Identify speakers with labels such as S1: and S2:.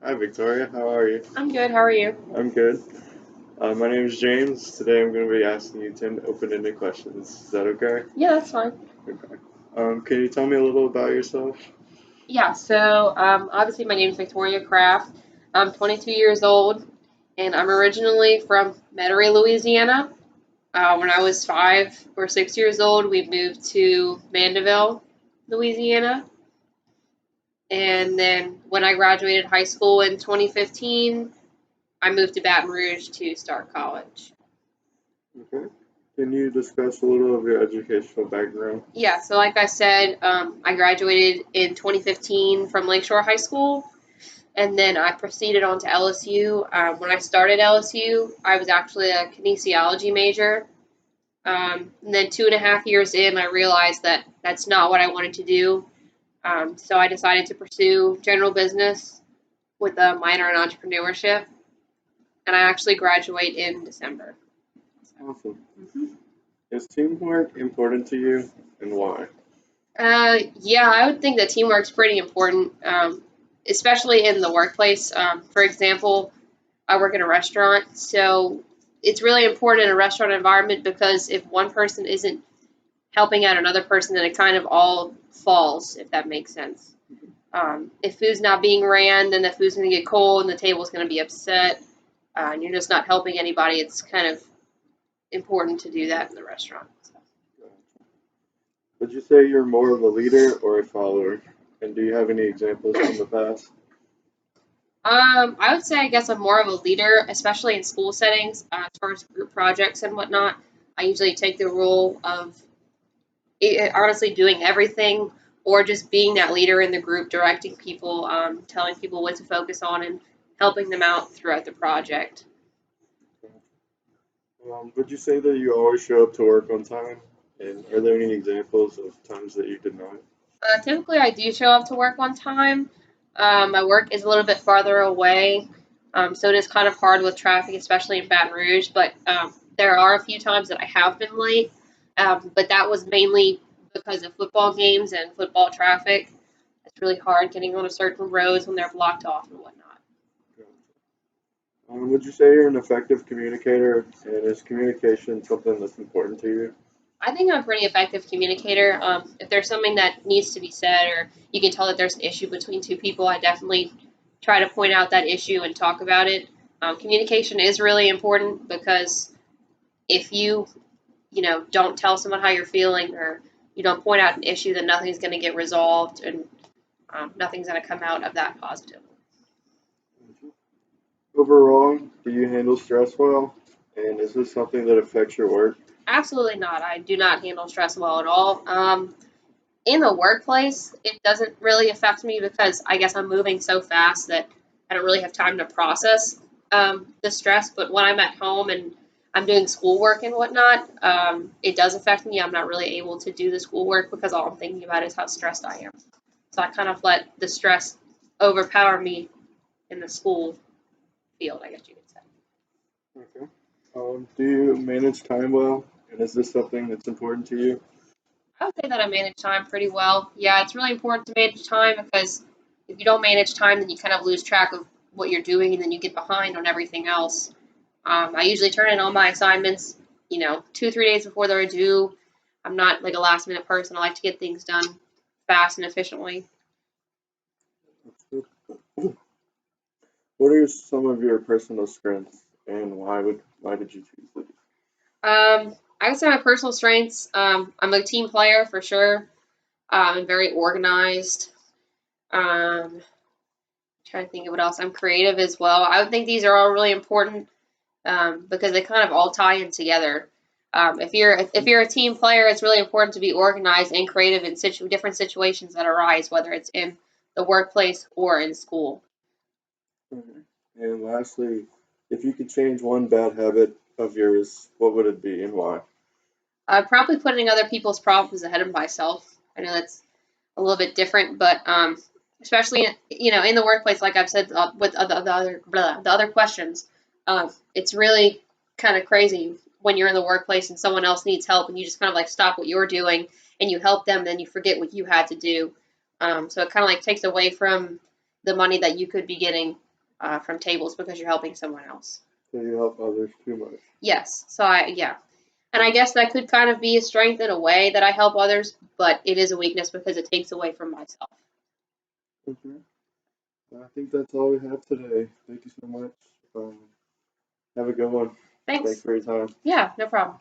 S1: Hi, Victoria. How are you?
S2: I'm good. How are you?
S1: I'm good. My name is James. Today I'm going to be asking you 10 open-ended questions. Is that okay?
S2: Yeah, that's fine.
S1: Okay. Can you tell me a little about yourself?
S2: Yeah, so obviously my name is Victoria Kraft. I'm 22 years old, and I'm originally from Metairie, Louisiana. When I was 5 or 6 years old, we moved to Mandeville, Louisiana. And then when I graduated high school in 2015, I moved to Baton Rouge to start college.
S1: Okay. Can you discuss a little of your educational background?
S2: Yeah, so like I said, I graduated in 2015 from Lakeshore High School. And then I proceeded on to LSU. When I started LSU, I was actually a kinesiology major. And then 2.5 years in, I realized that that's not what I wanted to do. So I decided to pursue general business with a minor in entrepreneurship. And I actually graduate in December.
S1: Awesome.
S2: Mhm.
S1: Is teamwork important to you and why?
S2: Yeah, I would think that teamwork's pretty important, especially in the workplace. For example, I work in a restaurant, so it's really important in a restaurant environment because if one person isn't helping out another person, then it kind of all falls, if that makes sense. If food's not being ran, then the food's going to get cold and the table's going to be upset, and you're just not helping anybody. It's kind of important to do that in the restaurant. So.
S1: Would you say you're more of a leader or a follower? And do you have any examples from the past?
S2: I would say I guess I'm more of a leader, especially in school settings, as far as group projects and whatnot. I usually take the role of honestly doing everything or just being that leader in the group, directing people, telling people what to focus on, and helping them out throughout the project.
S1: Would you say that you always show up to work on time? And are there any examples of times that you did not?
S2: Typically, I do show up to work on time. My work is a little bit farther away, so it is kind of hard with traffic, especially in Baton Rouge. But there are a few times that I have been late, but that was mainly because of football games and football traffic. It's really hard getting on a certain roads when they're blocked off and whatnot.
S1: Would you say you're an effective communicator, and is communication something that's important to you?
S2: I think I'm a pretty effective communicator. If there's something that needs to be said, or you can tell that there's an issue between two people, I definitely try to point out that issue and talk about it. Communication is really important because if you don't tell someone how you're feeling or you don't point out an issue, then nothing's going to get resolved and nothing's going to come out of that positive.
S1: Overall, do you handle stress well? And is this something that affects your work?
S2: Absolutely not. I do not handle stress well at all. In the workplace, it doesn't really affect me because I guess I'm moving so fast that I don't really have time to process the stress. But when I'm at home and I'm doing schoolwork and whatnot, it does affect me. I'm not really able to do the schoolwork because all I'm thinking about is how stressed I am. So I kind of let the stress overpower me in the school field, I guess you could say.
S1: Okay. Do you manage time well? And is this something that's important to you?
S2: I would say that I manage time pretty well. Yeah, it's really important to manage time because if you don't manage time, then you kind of lose track of what you're doing and then you get behind on everything else. I usually turn in all my assignments, 2 or 3 days before they're due. I'm not like a last minute person. I like to get things done fast and efficiently.
S1: What are some of your personal strengths, and why did you choose these?
S2: I would say my personal strengths. I'm a team player for sure. I'm very organized. Trying to think of what else. I'm creative as well. I would think these are all really important because they kind of all tie in together. If you're a team player, it's really important to be organized and creative in different situations that arise, whether it's in the workplace or in school.
S1: Okay. And lastly, if you could change one bad habit of yours, what would it be and why?
S2: Probably putting other people's problems ahead of myself. I know that's a little bit different, but especially in the workplace, like I've said with the other questions, it's really kind of crazy when you're in the workplace and someone else needs help and you just kind of like stop what you're doing and you help them, then you forget what you had to do. So it kind of like takes away from the money that you could be getting from tables because you're helping someone else.
S1: So you help others too much.
S2: Yes. So and I guess that could kind of be a strength in a way that I help others, but it is a weakness because it takes away from myself.
S1: Okay. I think that's all we have today. Thank you so much. Have a good one.
S2: Thanks.
S1: Thanks for your time.
S2: Yeah, no problem.